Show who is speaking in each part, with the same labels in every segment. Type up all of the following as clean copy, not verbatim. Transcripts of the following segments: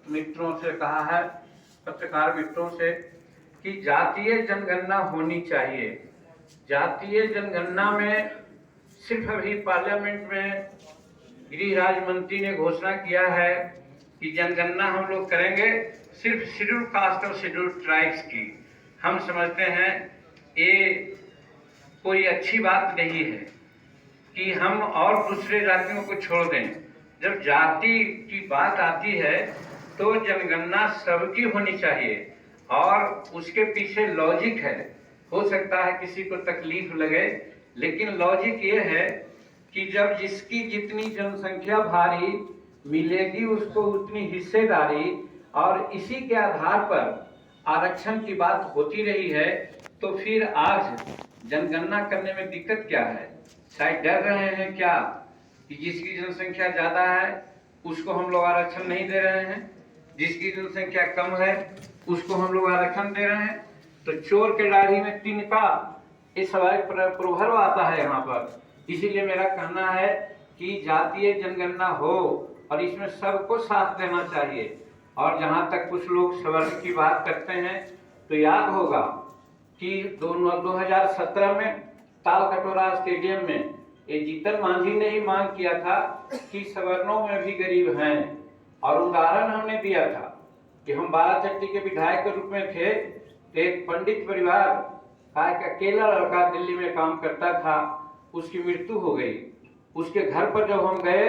Speaker 1: मित्रों से कहा है, पत्रकार मित्रों से, कि जातीय जनगणना होनी चाहिए। जातीय जनगणना में सिर्फ अभी पार्लियामेंट में गृह राज्य मंत्री ने घोषणा किया है कि जनगणना हम लोग करेंगे सिर्फ शेड्यूल कास्ट और शेड्यूल ट्राइब्स की। हम समझते हैं ये कोई अच्छी बात नहीं है कि हम और दूसरे जातियों को छोड़ दें। जब जाति की बात आती है तो जनगणना सबकी होनी चाहिए और उसके पीछे लॉजिक है। हो सकता है किसी को तकलीफ लगे, लेकिन लॉजिक ये है कि जब जिसकी जितनी जनसंख्या भारी मिलेगी उसको उतनी हिस्सेदारी, और इसी के आधार पर आरक्षण की बात होती रही है, तो फिर आज जनगणना करने में दिक्कत क्या है? शायद डर रहे हैं क्या कि जिसकी जनसंख्या ज्यादा है उसको हम लोग आरक्षण नहीं दे रहे हैं, जिसकी जनसंख्या कम है उसको हम लोग आरक्षण दे रहे हैं। तो चोर के दाढ़ी में तिनका, ये स्वाभाविक प्रभाव आता है यहाँ पर। इसीलिए मेरा कहना है कि जातीय जनगणना हो और इसमें सबको साथ देना चाहिए। और जहाँ तक कुछ लोग सवर्ण की बात करते हैं, तो याद होगा कि 2017 में ताल कटोरा स्टेडियम में ये जीतन मांझी ने ही मांग किया था कि सवर्णों में भी गरीब हैं, और उदाहरण हमने दिया था कि हम बाराचट्टी के विधायक के रूप में थे। एक पंडित परिवार का एक अकेला लड़का दिल्ली में काम करता था, उसकी मृत्यु हो गई। उसके घर पर जब हम गए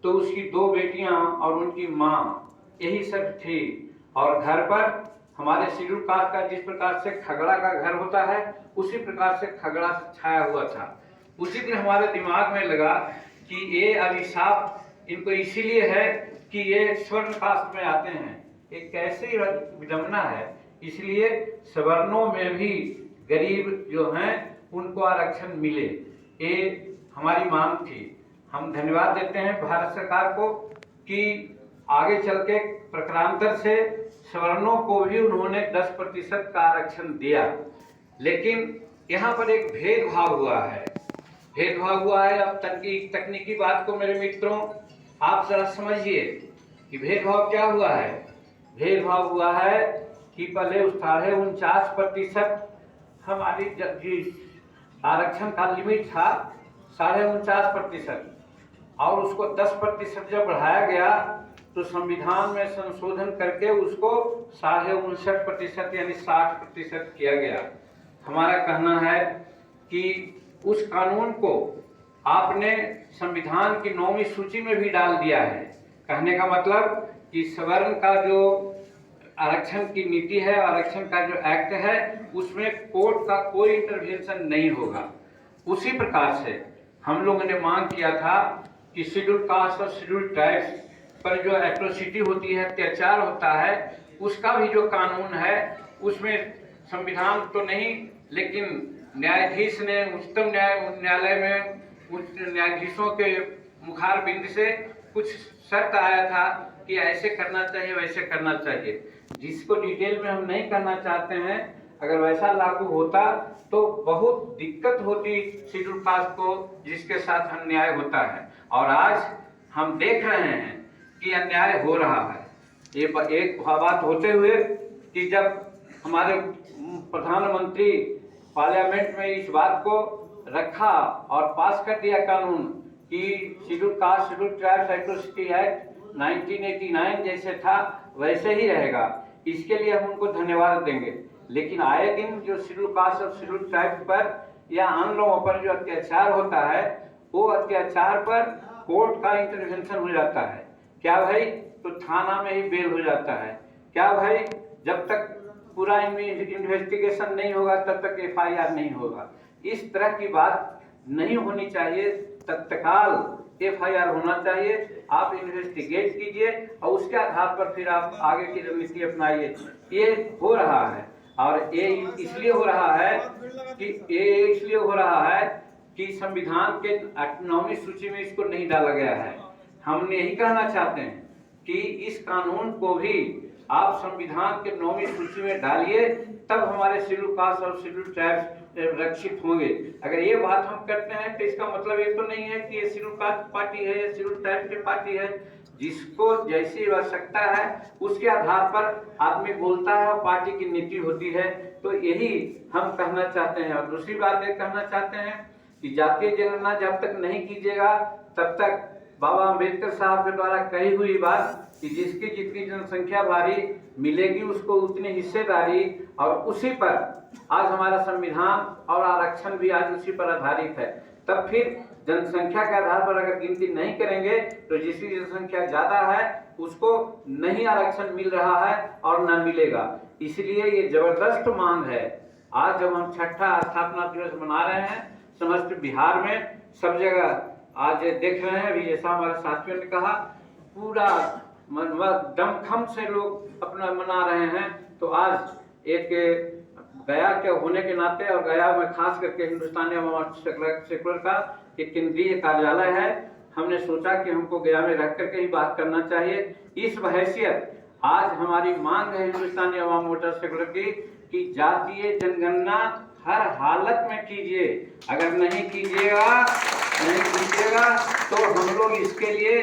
Speaker 1: तो उसकी 2 बेटियां और उनकी माँ यही सब थी, और घर पर हमारे शेड्यूल कास्ट का जिस प्रकार से खगड़ा का घर होता है उसी प्रकार से खगड़ा छाया हुआ था। उसी दिन हमारे दिमाग में लगा कि ये अभिशाप इनको इसीलिए है कि ये स्वर्ण कास्ट में आते हैं। ये कैसी विडंबना है। इसलिए सवर्णों में भी गरीब जो हैं उनको आरक्षण मिले, ये हमारी मांग थी। हम धन्यवाद देते हैं भारत सरकार को कि आगे चल के प्रकारांतर से सवर्णों को भी उन्होंने 10% का आरक्षण दिया। लेकिन यहाँ पर एक भेदभाव हुआ है, अब तकनीकी बात को मेरे मित्रों आप जरा समझिए कि भेदभाव क्या हुआ है। भेदभाव हुआ है कि पहले 49.5% हमारी आरक्षण का लिमिट था 49.5%, और उसको 10% जब बढ़ाया गया तो संविधान में संशोधन करके उसको 59.5% यानी 60% किया गया। हमारा कहना है कि उस कानून को आपने संविधान की 9वीं सूची में भी डाल दिया है। कहने का मतलब कि सवर्ण का जो आरक्षण की नीति है, आरक्षण का जो एक्ट है, उसमें कोर्ट का कोई इंटरवेंशन नहीं होगा। उसी प्रकार से हम लोगों ने मांग किया था कि शेड्यूल कास्ट और शेड्यूल ट्राइब्स पर जो एट्रोसिटी होती है, अत्याचार होता है, उसका भी जो कानून है उसमें संविधान तो नहीं, लेकिन न्यायाधीश ने उच्चतम न्यायालय में उच्च न्यायाधीशों के मुखार बिंद से कुछ शर्त आया था कि ऐसे करना चाहिए, वैसे करना चाहिए, जिसको डिटेल में हम नहीं करना चाहते हैं। अगर वैसा लागू होता तो बहुत दिक्कत होती शेड्यूल कास्ट को, जिसके साथ अन्याय होता है। और आज हम देख रहे हैं कि अन्याय हो रहा है। ये एक बात होते हुए कि जब हमारे प्रधानमंत्री पार्लियामेंट में इस बात को रखा और पास कर दिया कानून कि schedule caste schedule tribes atrocity act 1989 जैसे था वैसे ही रहेगा, इसके लिए हम उनको धन्यवाद देंगे। लेकिन आए दिन जो शेड्यूल कास्ट और शेड्यूल ट्राइब्स पर या अन्य लोगों पर जो अत्याचार होता है, वो अत्याचार पर कोर्ट का इंटरवेंशन हो जाता है। क्या भाई? तो थाना में ही बेल हो जाता है। क्या भाई? जब तक पूरा इन्वेस्टिगेशन नहीं होगा तब तक FIR नहीं होगा। इस तरह की बात नहीं होनी चाहिए। तत्काल FIR होना चाहिए। आप इन्वेस्टिगेट कीजिए और उसके आधार पर फिर आप आगे की रणनीति अपनाइए। ये हो रहा है, और ये इसलिए हो रहा है कि संविधान के 9वीं सूची में इसको नहीं डाला गया है। हम यही कहना चाहते हैं कि इस कानून को भी आप संविधान के 9वीं सूची में डालिए, तब हमारे शेड्यूल कास्ट और शेड्यूल ट्राइब्स रक्षित होंगे। अगर ये बात हम करते हैं तो इसका मतलब ये तो नहीं है कि ये शेड्यूल कास्ट पार्टी है या शेड्यूल ट्राइब की पार्टी है। जिसको जैसी आवश्यकता है उसके आधार पर आदमी बोलता है और पार्टी की नीति होती है। तो यही हम कहना चाहते हैं। और दूसरी बात ये कहना चाहते हैं कि जातीय जनगणना जब तक नहीं कीजिएगा तब तक बाबा अम्बेडकर साहब के द्वारा कही हुई बात कि जिसकी जितनी जनसंख्या भारी मिलेगी उसको उतनी हिस्सेदारी, और उसी पर आज हमारा संविधान और आरक्षण भी आज उसी पर आधारित है। तब फिर जनसंख्या के आधार पर अगर गिनती नहीं करेंगे तो जिसकी जनसंख्या ज्यादा है उसको नहीं आरक्षण मिल रहा है और न मिलेगा। इसलिए ये जबरदस्त मांग है। आज जब हम छठा स्थापना दिवस मना रहे हैं समस्त बिहार में सब जगह, आज देख रहे हैं अभी जैसा हमारे साथियों ने कहा, पूरा दमखम से लोग अपना मना रहे हैं। तो आज एक गया के होने के नाते और गया में खास करके हिंदुस्तानी अवाम सेकुलर का एक केंद्रीय कार्यालय है, हमने सोचा कि हमको गया में रख करके ही बात करना चाहिए। इस हैसियत आज हमारी मांग है हिंदुस्तानी अवाम मोर्चा सेकुलर की कि जातीय जनगणना हर हालत में कीजिए। अगर नहीं कीजिएगा तो हम लोग इसके लिए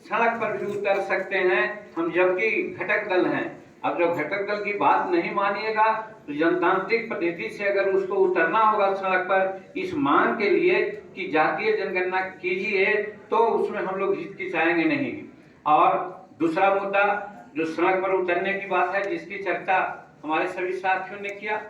Speaker 1: सड़क पर भी उतर सकते हैं। हम जबकि घटक दल हैं, अब जब घटक दल की बात नहीं मानिएगा तो जनतांत्रिक पद्धति से अगर उसको उतरना होगा सड़क पर इस मांग के लिए कि जातीय जनगणना कीजिए, तो उसमें हम लोग हिचकिचाएंगे नहीं। और दूसरा मुद्दा जो सड़क पर उतरने की बात है, जिसकी चर्चा हमारे सभी साथियों ने किया,